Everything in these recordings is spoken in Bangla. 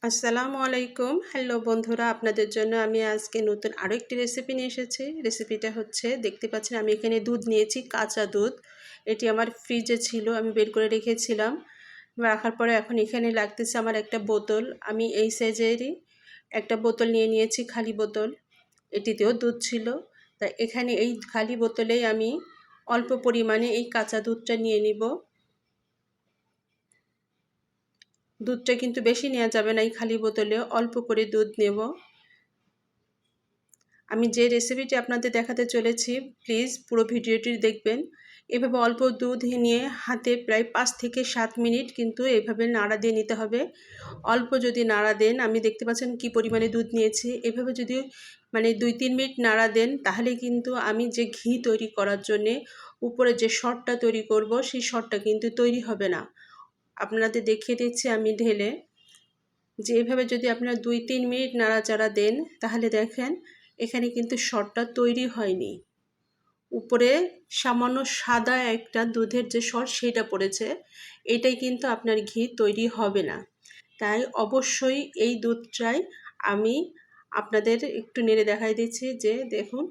আসসালামু আলাইকুম। হ্যালো বন্ধুরা, আপনাদের জন্য আমি আজকে নতুন আরও একটি রেসিপি নিয়ে এসেছি। রেসিপিটা হচ্ছে, দেখতে পাচ্ছেন আমি এখানে দুধ নিয়েছি, কাঁচা দুধ। এটি আমার ফ্রিজে ছিল, আমি বের করে রেখেছিলাম। রাখার পরে এখন এখানে লাগতেছে আমার একটা বোতল। আমি এই সাইজেরই একটা বোতল নিয়ে নিয়েছি, খালি বোতল। এটিতেও দুধ ছিল। তাই এখানে এই খালি বোতলেই আমি অল্প পরিমাণে এই কাঁচা দুধটা নিয়ে নিব। দুধটা কিন্তু বেশি নেওয়া যাবে না, এই খালি বোতলে অল্প করে দুধ নেব। আমি যে রেসিপিটি আপনাদের দেখাতে চলেছি, প্লিজ পুরো ভিডিওটি দেখবেন। এভাবে অল্প দুধ নিয়ে হাতে প্রায় 5 থেকে 7 মিনিট কিন্তু এভাবে নাড়া দিয়ে নিতে হবে। অল্প যদি নাড়া দেন, আমি দেখতে পাচ্ছেন কি পরিমাণে দুধ নিয়েছি, এভাবে যদি 2-3 মিনিট নাড়া দেন, তাহলে কিন্তু আমি যে ঘি তৈরি করার জন্যে উপরে যে সরটা তৈরি করব, সেই সরটা কিন্তু তৈরি হবে না। আপনাদের দেখিয়ে দিচ্ছি আমি ঢেলে, যে এভাবে যদি আপনারা 2-3 মিনিট নাড়াচাড়া দেন, তাহলে দেখেন এখানে কিন্তু সরটা তৈরি হয়নি। উপরে সামান্য সাদা একটা দুধের যে সর, সেটা পড়েছে। এটাই কিন্তু আপনার ঘি তৈরি হবে না। তাই অবশ্যই এই দুধটাই আমি আপনাদের একটু নেড়ে দেখাই দিচ্ছি, যে দেখুন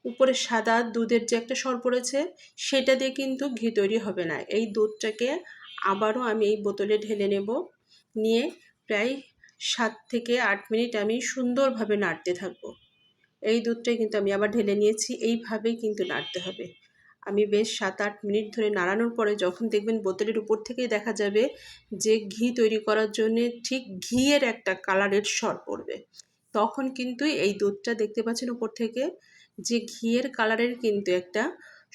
উপরে সাদা দুধের যে একটা সর পড়েছে, সেটা দিয়ে কিন্তু ঘি তৈরি হবে না। এই দুধটাকে আবারও আমি এই বোতলে ঢেলে নেব। নিয়ে প্রায় 7 থেকে 8 মিনিট আমি সুন্দরভাবে নাড়তে থাকবো। এই দুধটাই কিন্তু আমি আবার ঢেলে নিয়েছি। এইভাবেই কিন্তু নাড়তে হবে। আমি বেশ 7-8 মিনিট ধরে নাড়ানোর পরে যখন দেখবেন বোতলের উপর থেকেই দেখা যাবে যে ঘি তৈরি করার জন্যে ঠিক ঘিয়ের একটা কালারের সর পড়বে, তখন কিন্তু এই দুধটা দেখতে পাচ্ছেন উপর থেকে যে ঘিয়ের কালারের কিন্তু একটা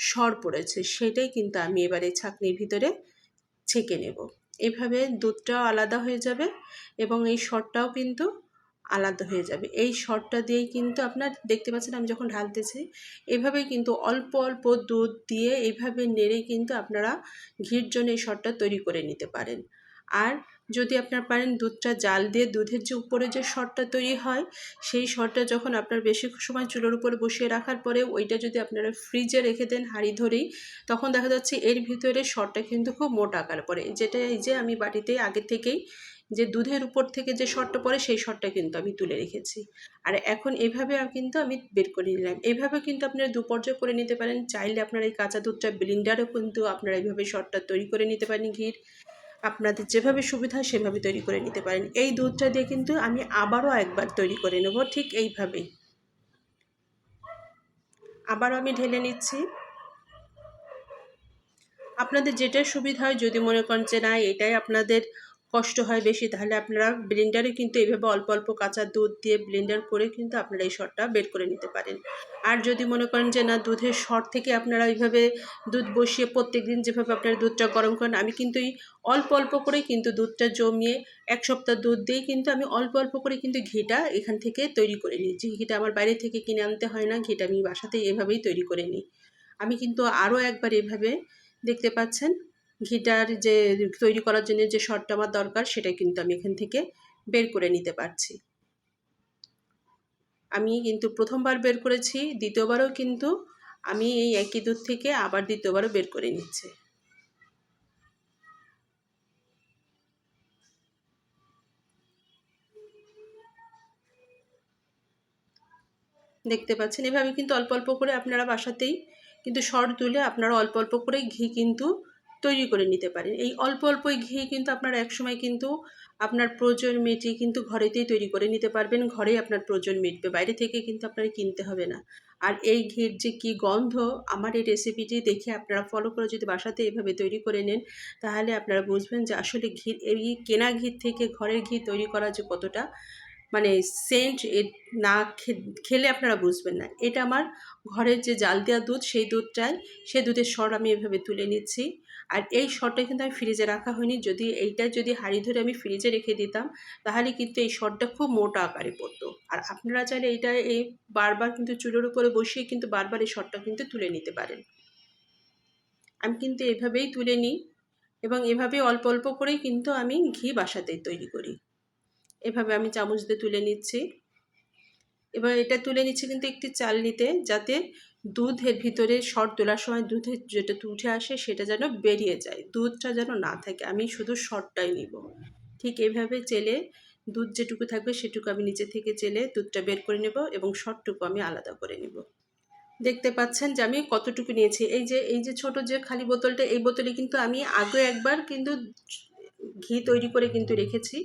সর পড়েছে, সেটাই কিন্তু আমি এবারে ছাঁকনির ভিতরে ছেঁকে নেব। এভাবে দুধটাও আলাদা হয়ে যাবে এবং এই সরটাও কিন্তু আলাদা হয়ে যাবে। এই সরটা দিয়েই কিন্তু আপনার দেখতে পাচ্ছেন আমি যখন ঢালতেছি, এভাবেই কিন্তু অল্প অল্প দুধ দিয়ে এইভাবে নেড়ে কিন্তু আপনারা ঘির জন্য এই সরটা তৈরি করে নিতে পারেন। আর যদি আপনারা পারেন, দুধটা জাল দিয়ে দুধের যে উপরে যে সরটা তৈরি হয়, সেই সরটা যখন আপনার বেশি সময় চুলোর উপরে বসিয়ে রাখার পরে ওইটা যদি আপনারা ফ্রিজে রেখে দেন হাঁড়ি ধরেই, তখন দেখা যাচ্ছে এর ভিতরে সরটা কিন্তু খুব মোটা আকার পড়ে। যেটা এই যে আমি বাটিতে আগে থেকেই যে দুধের উপর থেকে যে সরটা পড়ে, সেই সরটা কিন্তু আমি তুলে রেখেছি। আর এখন এভাবে কিন্তু আমি বের করে নিলাম। এভাবে কিন্তু আপনারা দুপর্যায় করে নিতে পারেন। চাইলে আপনারা এই কাঁচা দুধটা ব্লেন্ডারেও কিন্তু আপনারা এইভাবে সরটা তৈরি করে নিতে পারেন ঘির। আপনাদের যেভাবে সুবিধা হয় সেভাবে তৈরি করে নিতে পারেন। এই দুধটা দিয়ে কিন্তু আমি আবারও একবার তৈরি করে নেব, ঠিক এইভাবেই। আবারও আমি ঢেলে নিচ্ছি। আপনাদের যেটা সুবিধা হয়, যদি মনে করেন যে না এটাই আপনাদের কষ্ট হয় বেশি, তাহলে আপনারা ব্লেন্ডারে কিন্তু এইভাবে অল্প অল্প কাঁচা দুধ দিয়ে ব্লেন্ডার করে কিন্তু আপনারা এই সরটা বের করে নিতে পারেন। আর যদি মনে করেন যে না দুধের সর থেকে আপনারা এইভাবে দুধ বসিয়ে প্রত্যেকদিন যেভাবে আপনারা দুধটা গরম করেন, আমি কিন্তু এই অল্প অল্প করে কিন্তু দুধটা জমিয়ে 1 সপ্তাহ দুধ দিয়েই কিন্তু আমি অল্প অল্প করে কিন্তু ঘিটা এখান থেকে তৈরি করে নিয়েছি। ঘিটা আমার বাইরে থেকে কিনে আনতে হয় না, ঘিটা আমি বাসাতেই এভাবেই তৈরি করে নিই। আমি কিন্তু আরও একবার এভাবে, দেখতে পাচ্ছেন ঘিটার যে তৈরি করার জন্য যে সরটা আমার দরকার, সেটা কিন্তু আমি এখান থেকে বের করে নিতে পারছি। আমি কিন্তু প্রথমবার বের করেছি, দ্বিতীয়বারও কিন্তু আমি এই একই দুধ থেকে আবার দ্বিতীয়বারও বের করে নিচ্ছি। দেখতে পাচ্ছেন এভাবে কিন্তু অল্প অল্প করে আপনারা বাসাতেই কিন্তু সর তুলে আপনারা অল্প অল্প করে ঘি কিন্তু তৈরি করে নিতে পারেন। এই অল্প অল্প ঘি কিন্তু আপনারা একসময় কিন্তু আপনার প্রয়োজন মিটিয়ে কিন্তু ঘরেতেই তৈরি করে নিতে পারবেন। ঘরেই আপনার প্রয়োজন মিটবে, বাইরে থেকে কিন্তু আপনার কিনতে হবে না। আর এই ঘির যে কি গন্ধ, আমার এই রেসিপিটি দেখে আপনারা ফলো করে যদি বাসাতে এভাবে তৈরি করে নেন, তাহলে আপনারা বুঝবেন যে আসলে ঘির, এই কেনা ঘির থেকে ঘরের ঘি তৈরি করা যে কতটা সেন্ট, না খেলে আপনারা বুঝবেন না। এটা আমার ঘরের যে জাল দেওয়া দুধ, সেই দুধটাই, সেই দুধের সর আমি এভাবে তুলে নিচ্ছি। আর এই সরটা কিন্তু আমি ফ্রিজে রাখা হয়নি। যদি এইটা যদি হাঁড়ি ধরে আমি ফ্রিজে রেখে দিতাম, তাহলে কিন্তু এই সরটা খুব মোটা আকারে পড়তো। আর আপনারা চাইলে এইটা বারবার কিন্তু চুলোর উপরে বসিয়ে কিন্তু বারবার এই সরটা কিন্তু তুলে নিতে পারেন। আমি কিন্তু এভাবেই তুলে নিই এবং এভাবে অল্প অল্প করেই কিন্তু আমি ঘি বাসাতেই তৈরি করি। এভাবে আমি চামচ দিয়ে তুলে নিচ্ছি। এবার এটা তুলে নিচ্ছি কিন্তু একটি চালনিতে, যাতে দুধের ভিতরে সর তোলার সময় দুধের যেটা উঠে আসে সেটা যেন বেরিয়ে যায়, দুধটা যেন না থাকে। আমি শুধু সরটাই নিব। ঠিক এভাবে চেলে দুধ যেটুকু থাকবে সেটুকু আমি নিচে থেকে চেলে দুধটা বের করে নেব এবং সরটুকু আমি আলাদা করে নেব। দেখতে পাচ্ছেন যে আমি কতটুকু নিয়েছি। এই যে ছোট যে খালি বোতলটা, এই বোতলে কিন্তু আমি আগে একবার কিন্তু ঘি তৈরি করে কিন্তু রেখেছি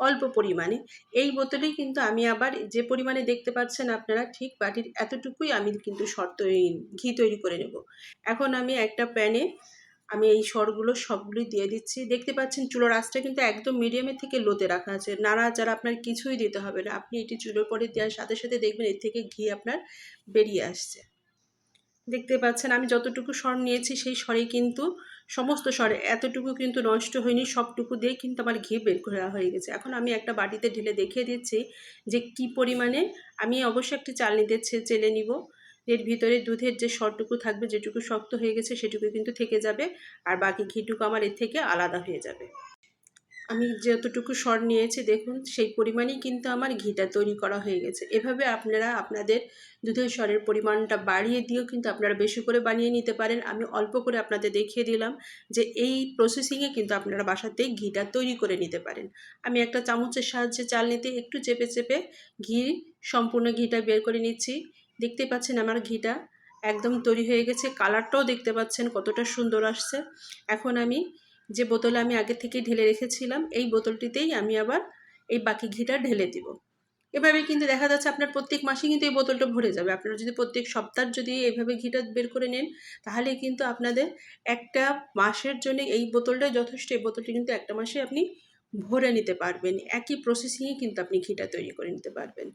অল্প পরিমাণে। এই বোতলেই কিন্তু আমি আবার যে পরিমাণে দেখতে পাচ্ছেন আপনারা, ঠিক বাটির এতটুকুই আমি কিন্তু ঘি তৈরি করে নেব। এখন আমি একটা প্যানে আমি এই সরগুলো সবগুলোই দিয়ে দিচ্ছি। দেখতে পাচ্ছেন চুলার আঁচটা কিন্তু একদম মিডিয়ামের থেকে লোতে রাখা আছে। নাড়াচাড়া আপনার কিছুই দিতে হবে না। আপনি এটি চুলোর পরে দেওয়ার সাথে সাথে দেখবেন এর থেকে ঘি আপনার বেরিয়ে আসছে। দেখতে পাচ্ছেন আমি যতটুকু সর নিয়েছি সেই সরেই কিন্তু সমস্ত সরে এতটুকু কিন্তু নষ্ট হয়নি, সবটুকু দিয়ে কিন্তু আমার ঘি বের করা হয়ে গেছে। এখন আমি একটা বাটিতে ঢেলে দেখিয়ে দিচ্ছি যে কি পরিমাণে। আমি অবশ্যই একটি চালনিতে চেলে নিব। এর ভিতরে দুধের যে সরটুকু থাকবে, যেটুকু শক্ত হয়ে গেছে সেটুকু কিন্তু থেকে যাবে, আর বাকি ঘিটুকু আমার এর থেকে আলাদা হয়ে যাবে। আমি যতটুকু সর নিয়েছি দেখুন সেই পরিমাণেই কিন্তু আমার ঘিটা তৈরি করা হয়ে গেছে। এভাবে আপনারা আপনাদের দুধের সরের পরিমাণটা বাড়িয়ে দিয়েও কিন্তু আপনারা বেশি করে বানিয়ে নিতে পারেন। আমি অল্প করে আপনাদের দেখিয়ে দিলাম যে এই প্রসেসিংয়ে কিন্তু আপনারা বাসাতেই ঘিটা তৈরি করে নিতে পারেন। আমি একটা চামচের সাহায্যে চালনিতে একটু চেপে চেপে সম্পূর্ণ ঘিটা বের করে নিচ্ছি। দেখতে পাচ্ছেন আমার ঘিটা একদম তৈরি হয়ে গেছে। কালারটাও দেখতে পাচ্ছেন কতটা সুন্দর আসছে। এখন আমি যে বোতলে আমি আগে থেকে ঢেলে রেখেছিলাম এই বোতলটিতেই আমি আবার এই বাকি ঘিটা ঢেলে দিব। এভাবে কিন্তু দেখা যাচ্ছে আপনার প্রত্যেক মাসে কিন্তু এই বোতলটা ভরে যাবে। আপনারা যদি প্রত্যেক সপ্তাহ যদি এভাবে ঘিটা বের করে নেন তাহলে কিন্তু আপনাদের একটা মাসের জন্য এই বোতলটাই যথেষ্ট। এই বোতলটি কিন্তু একটা মাসে আপনি ভরে নিতে পারবেন। একই প্রসেসিংয়ে কিন্তু আপনি ঘিটা তৈরি করে নিতে পারবেন।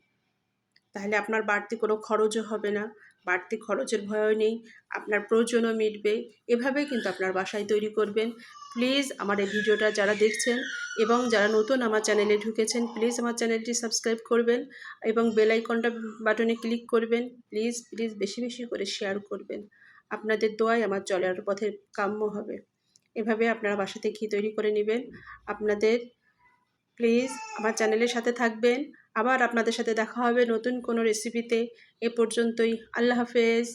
তাহলে আপনার বাড়তি কোনো খরচও হবে না, বাড়তি খরচের ভয়ও নেই, আপনার প্রয়োজনও মিটবে। এভাবেই কিন্তু আপনার বাসায় তৈরি করবেন। প্লিজ আমার এই ভিডিওটা যারা দেখছেন এবং যারা নতুন আমার চ্যানেলে ঢুকেছেন প্লিজ আমার চ্যানেলটি সাবস্ক্রাইব করবেন এবং বেল আইকনটা বাটনে ক্লিক করবেন। প্লিজ প্লিজ বেশি বেশি করে শেয়ার করবেন। আপনাদের দোয়ায় আমার চলার পথে কাম্য হবে। এভাবে আপনারা বাসাতে ঘি তৈরি করে নেবেন। আপনাদের প্লিজ আমার চ্যানেলের সাথে থাকবেন। আবার আপনাদের সাথে দেখা হবে নতুন কোনো রেসিপিতে। এ পর্যন্তই। আল্লাহ হাফেজ।